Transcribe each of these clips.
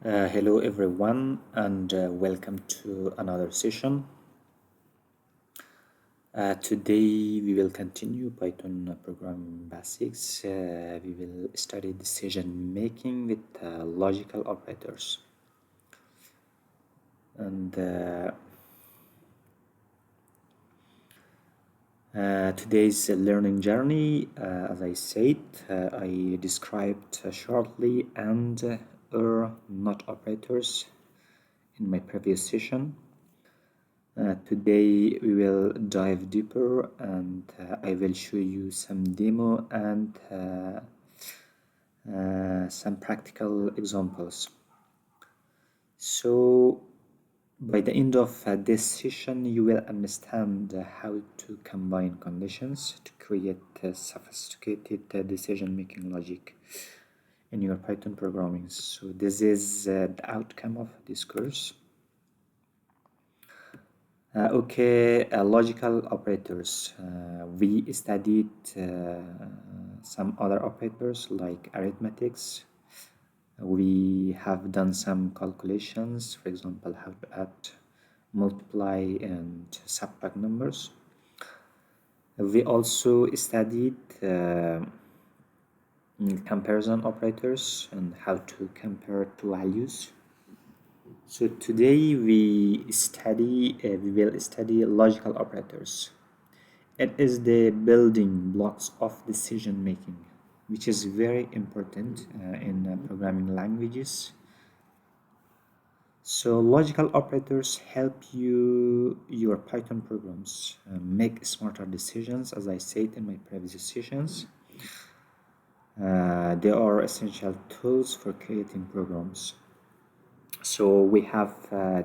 Hello everyone and welcome to another session. Today we will continue Python programming basics. We will study decision making with logical operators. And today's learning journey, as I said, I described shortly and or not operators in my previous session. Today we will dive deeper and I will show you some demo and some practical examples. So by the end of this session you will understand how to combine conditions to create sophisticated decision-making logic in your Python programming. So this is the outcome of this course. Logical operators. We studied some other operators like arithmetics. We have done some calculations, for example, how to add, multiply, and subtract numbers. We also studied comparison operators and how to compare two values. So today we will study logical operators. It is the building blocks of decision making, which is very important in programming languages. So logical operators help your Python programs make smarter decisions, as I said in my previous sessions. They are essential tools for creating programs. So we have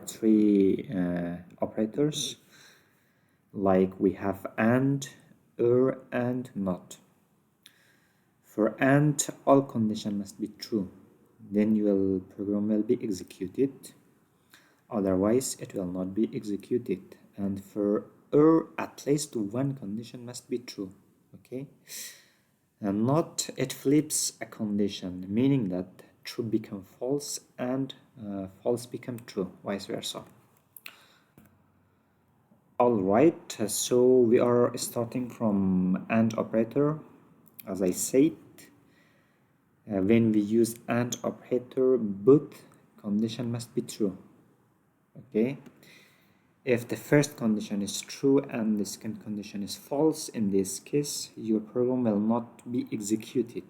three operators, like we have and, and not. For and, all condition must be true, then your program will be executed, otherwise it will not be executed. And for at least one condition must be true, okay? And not, it flips a condition, meaning that true become false and false become true, vice versa. All right, so we are starting from AND operator. As I said, when we use AND operator, both condition must be true. Okay, if the first condition is true and the second condition is false, in this case, your program will not be executed.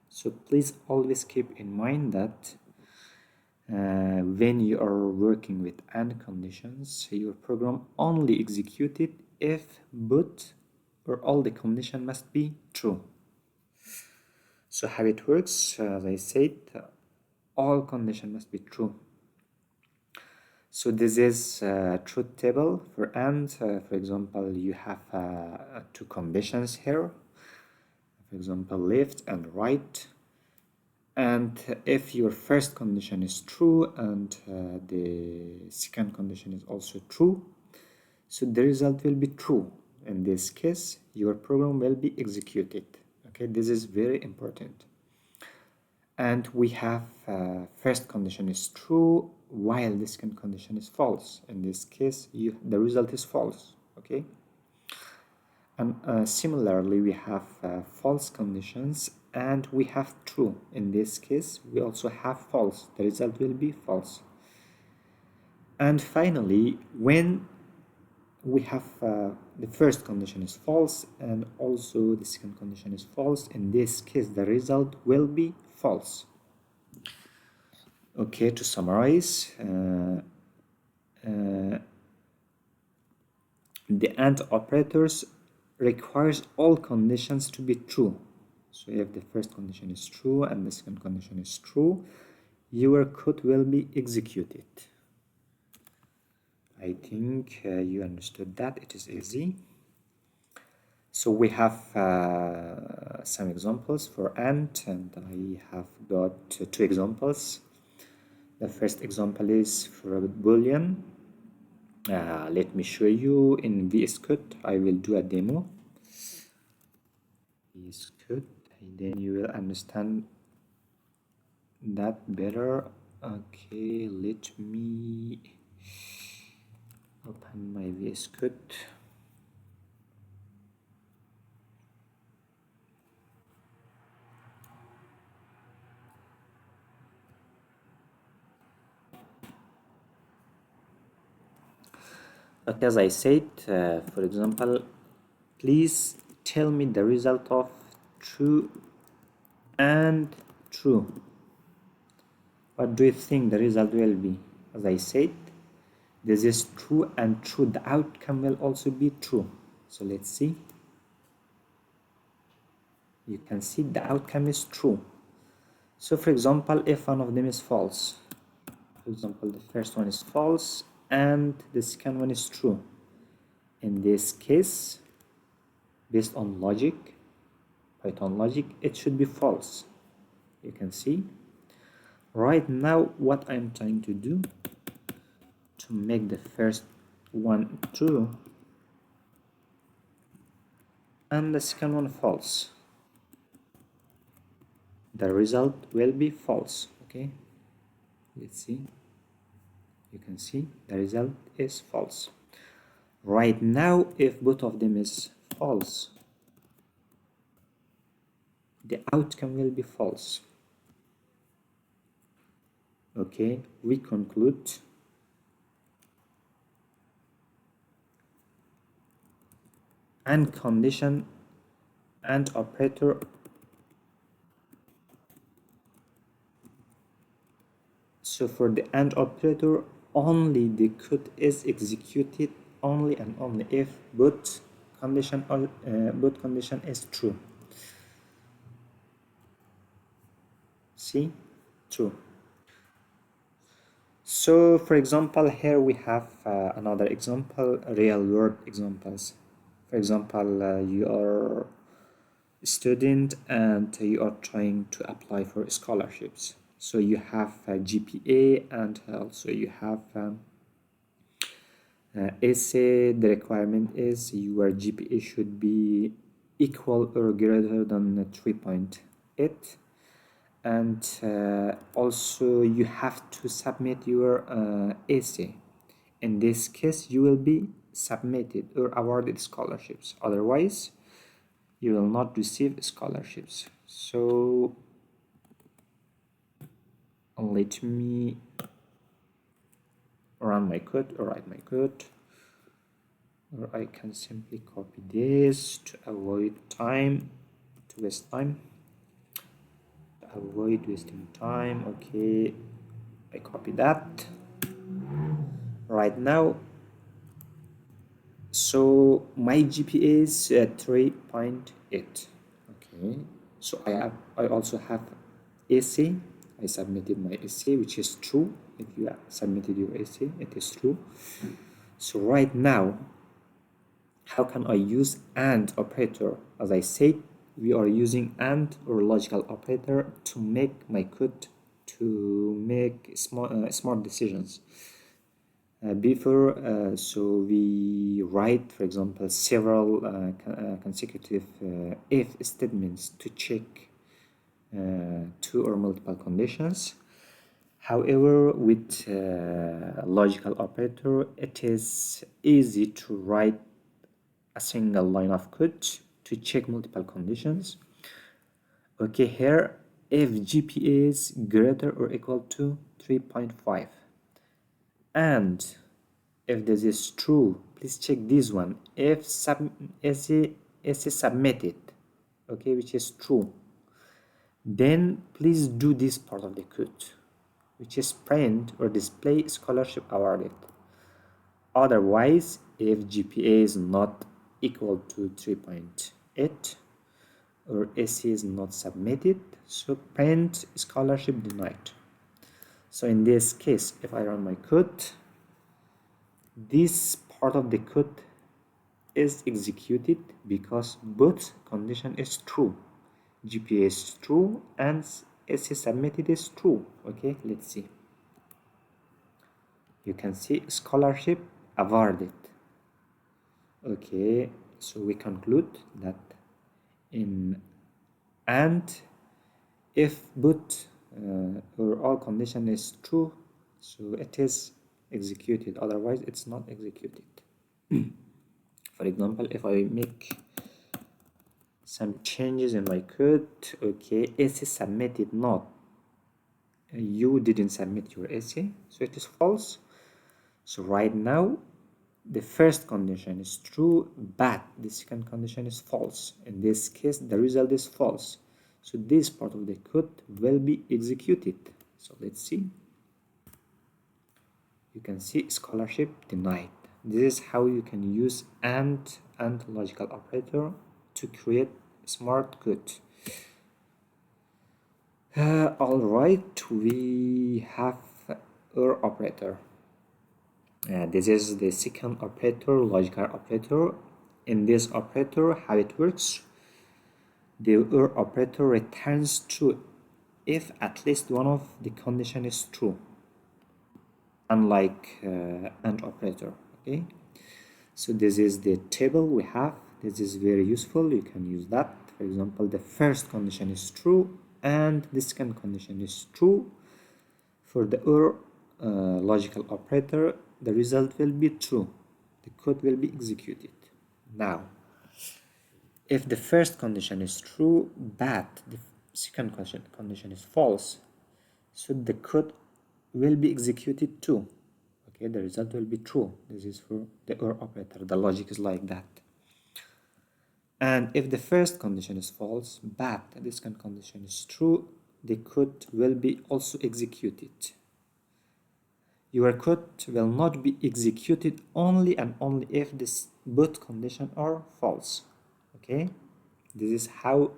So please always keep in mind that when you are working with AND conditions, your program only executed if both or all the condition must be true. So how it works, as I said, all condition must be true. So this is a truth table for AND. For example, you have two conditions here. For example, left and right. And if your first condition is true and the second condition is also true, so the result will be true. In this case, your program will be executed. Okay, this is very important. And we have first condition is true while the second condition is false. In this case, the result is false. Okay. And similarly, we have false conditions and we have true. In this case, we also have false. The result will be false. And finally, when we have the first condition is false and also the second condition is false, in this case, the result will be false. Okay, to summarize, the AND operators requires all conditions to be true. So if the first condition is true and the second condition is true, your code will be executed. I think you understood that. It is easy. So we have some examples for AND, and I have got two examples. The first example is for a Boolean. Let me show you in VS Code. I will do a demo. VS Code, then you will understand that better. Okay, let me open my VS Code. Okay, as I said, for example, please tell me the result of true and true. What do you think the result will be? As I said, this is true and true. The outcome will also be true. So let's see. You can see the outcome is true. So for example, if one of them is false, for example, the first one is false and the second one is true. In this case, based on logic, Python logic, it should be false. You can see. Right now, what I'm trying to do to make the first one true and the second one false, the result will be false. Okay, let's see. You can see the result is false. Right now, if both of them is false, the outcome will be false. Okay, we conclude and condition and operator so for the AND operator, only the code is executed only and only if both condition is true. See, true. So for example, here we have another example, real world examples. For example, you are a student and you are trying to apply for scholarships. So you have a GPA and also you have essay. The requirement is your GPA should be equal or greater than 3.8, and also you have to submit your essay. In this case, you will be submitted or awarded scholarships. Otherwise, you will not receive scholarships. So let me run my code or write my code, or I can simply copy this to avoid time, to waste time, avoid wasting time. Okay, I copy that right now. So my GPA is 3.8. Okay, so I also have essay. I submitted my essay, which is true. If you have submitted your essay, it is true. So right now, how can I use AND operator? As I said, we are using AND or logical operator to make my code to make smart decisions. So we write, for example, several consecutive if statements to check two or multiple conditions. However, with logical operator, it is easy to write a single line of code to check multiple conditions. Okay, here if GPA is greater or equal to 3.5, and if this is true, please check this one. If essay submitted, okay, which is true, then please do this part of the code, which is print or display scholarship awarded. Otherwise, if GPA is not equal to 3.8 or essay is not submitted, so print scholarship denied. So in this case, if I run my code, this part of the code is executed because both condition is true. GPA is true and essay submitted is true. Okay, let's see. You can see scholarship awarded. Okay, so we conclude that in and if both or all condition is true, so it is executed, otherwise it's not executed. For example, if I make some changes in my code, okay, essay submitted, not you didn't submit your essay, so it is false. So right now the first condition is true, but the second condition is false. In this case the result is false, so this part of the code will be executed. So let's see. You can see scholarship denied. This is how you can use and logical operator to create smart code. All right, we have OR operator. This is the second operator, logical operator. In this operator, how it works, the OR operator returns true if at least one of the condition is true, unlike AND operator. Okay, so this is the table we have. This is very useful, you can use that. For example, the first condition is true and the second condition is true. For the OR logical operator, the result will be true, the code will be executed. Now if the first condition is true but the second condition is false, so the code will be executed too. Okay, the result will be true. This is for the OR operator, the logic is like that. And if the first condition is false but the second condition is true, the code will be also executed. Your code will not be executed only and only if this both condition are false. Okay, this is how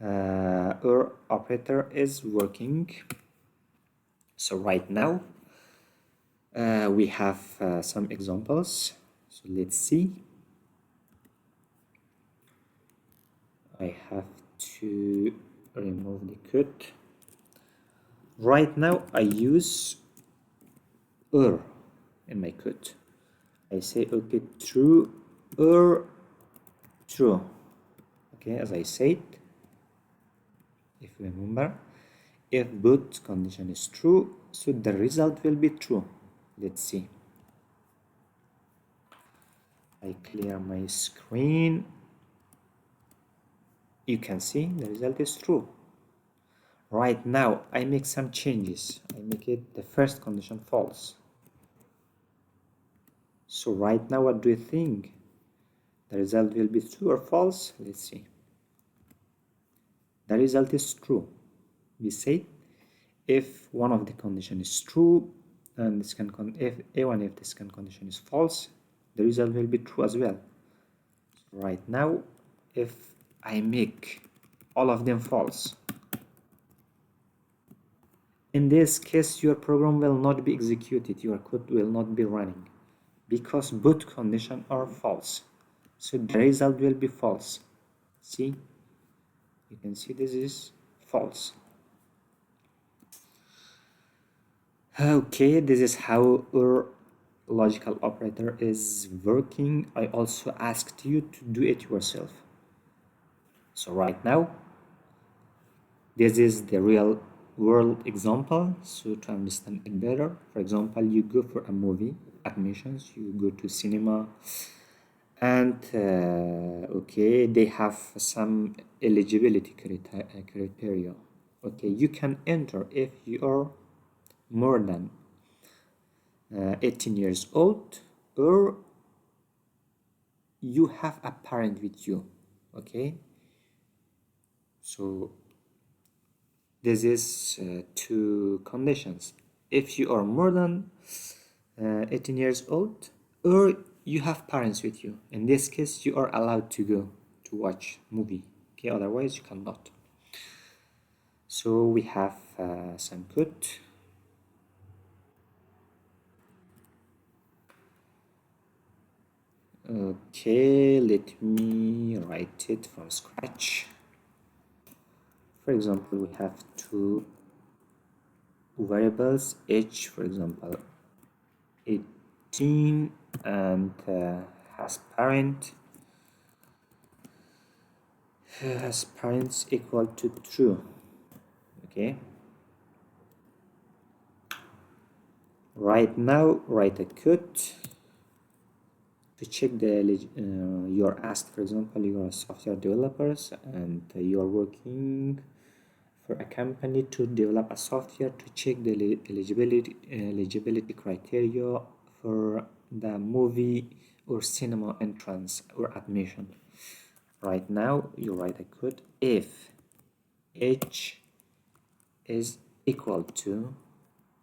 OR operator is working. So right now we have some examples, so let's see. I have to remove the code. Right now I use OR in my code. I say okay, true or true. Okay, as I said, if you remember, if both condition is true, so the result will be true. Let's see. I clear my screen. You can see the result is true. Right now I make some changes. I make it the first condition false. So right now what do you think? The result will be true or false? Let's see. The result is true. We say if one of the condition is true and the second if the second condition is false, the result will be true as well. So right now if I make all of them false, in this case your program will not be executed, your code will not be running, because both conditions are false, so the result will be false. See, you can see this is false. Okay, this is how our logical operator is working. I also asked you to do it yourself. So right now this is the real world example, so to understand it better, for example, you go for a movie, admissions, you go to cinema, and okay, they have some eligibility criteria. Okay, you can enter if you are more than 18 years old, or you have a parent with you. Okay, so this is two conditions: if you are more than 18 years old, or you have parents with you. In this case you are allowed to go to watch movie. Okay, otherwise you cannot. So we have some code. Okay, let me write it from scratch. For example, we have two variables, age, for example 18, and has parents equal to true. Okay, right now write a code to check you're asked, for example, you're a software developers and you're working for a company to develop a software to check the eligibility criteria for the movie or cinema entrance or admission. Right now you write a code if age is equal to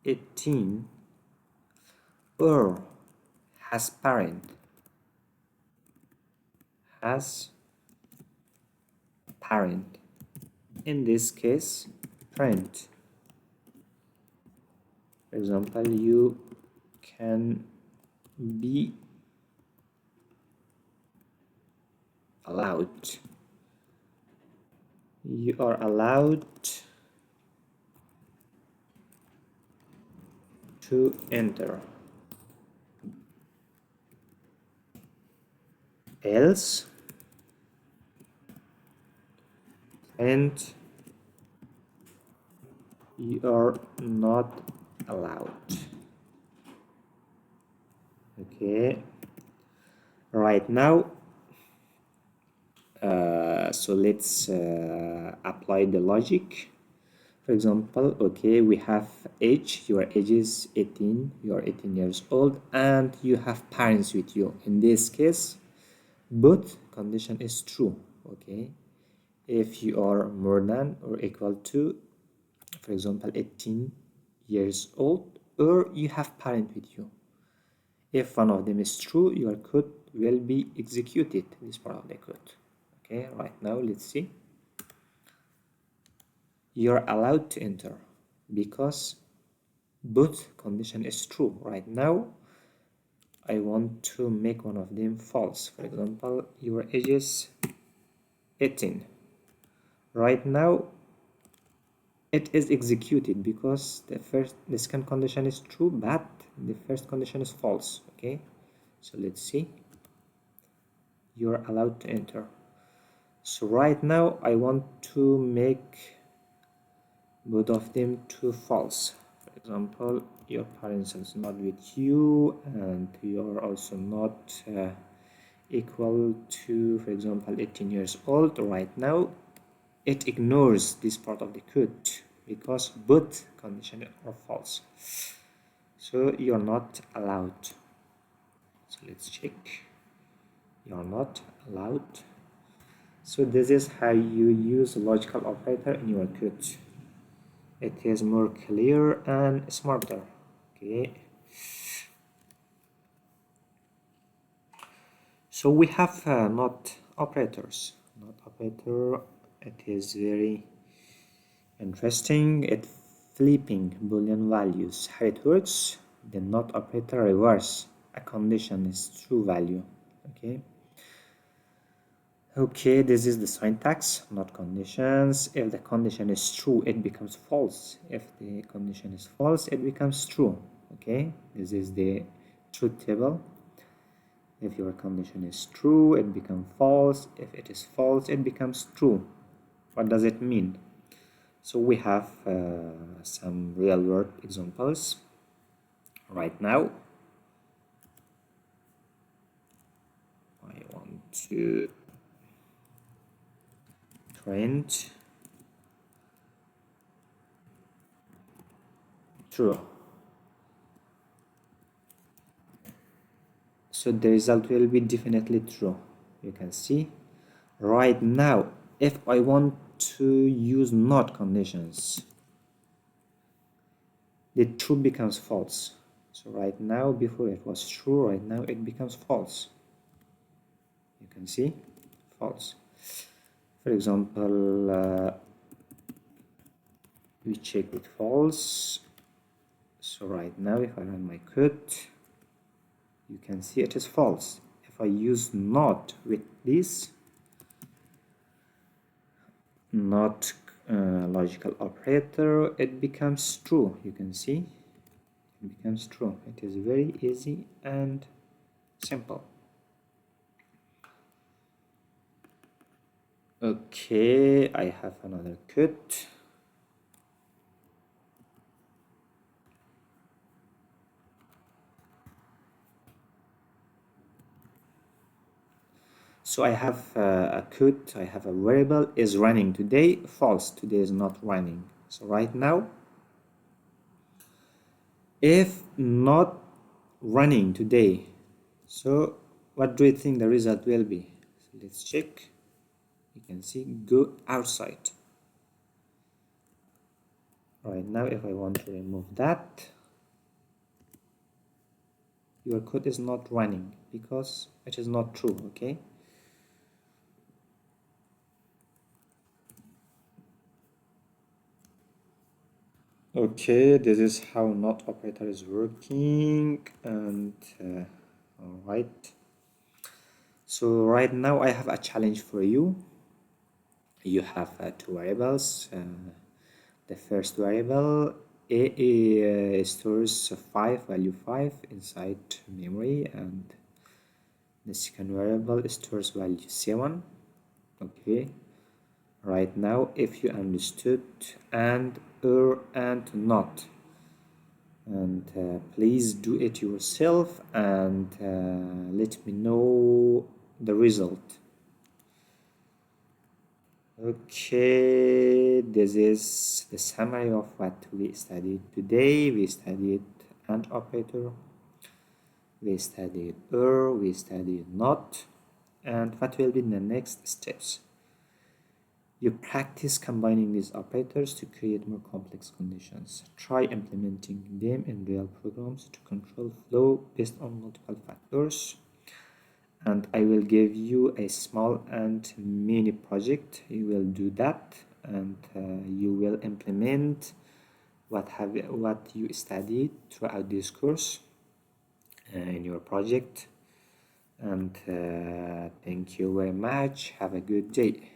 18 or has has parent. In this case, print. For example, you can be allowed. You are allowed to enter. Else, and you are not allowed. Okay. Right now, so let's apply the logic. For example, okay, we have age, your age is 18, you are 18 years old, and you have parents with you. In this case, both condition is true, okay? If you are more than or equal to, for example, 18 years old, or you have parent with you. If one of them is true, your code will be executed, this part of the code. Okay, right now let's see. You're allowed to enter because both condition is true. Right now I want to make one of them false. For example, your age is 18. Right now it is executed because the second condition is true, but the first condition is false. Okay, so let's see. You're allowed to enter. So right now I want to make both of them to false. For example, your parents is not with you and you are also not equal to, for example, 18 years old. Right now it ignores this part of the code because both conditions are false, so you're not allowed. So let's check. You're not allowed. So this is how you use logical operator in your code. It is more clear and smarter. Okay, so we have not operators. Not operator, it is very interesting. It flipping boolean values. How it works: the not operator reverse a condition is true value. Okay, this is the syntax. Not conditions. If the condition is true, it becomes false. If the condition is false, it becomes true. Okay, this is the truth table. If your condition is true, it becomes false. If it is false, it becomes true. What does it mean? So we have some real world examples right now. I want to print true. So the result will be definitely true. You can see right now if I want to use not conditions, the true becomes false. So right now, before it was true, right now it becomes false. You can see false. For example, we check with false. So right now if I run my code, you can see it is false. If I use not with this not logical operator, it becomes true. You can see it becomes true. It is very easy and simple. Okay, I have another code. So I have a code, I have a variable is running today, false, today is not running. So right now, if not running today, so what do you think the result will be? So let's check. You can see go outside. Right now, if I want to remove that, your code is not running because it is not true, okay? Okay, this is how not operator is working, and all right. So right now I have a challenge for you. You have two variables. The first variable stores 5, value 5 inside memory, and the second variable stores value 7. Okay, right now if you understood and or and not, and please do it yourself and let me know the result. Okay, this is the summary of what we studied today. We studied AND operator, we studied OR, we studied NOT, and what will be the next steps. You practice combining these operators to create more complex conditions. Try implementing them in real programs to control flow based on multiple factors. And I will give you a small and mini project. You will do that, and you will implement what you studied throughout this course in your project. And thank you very much. Have a good day.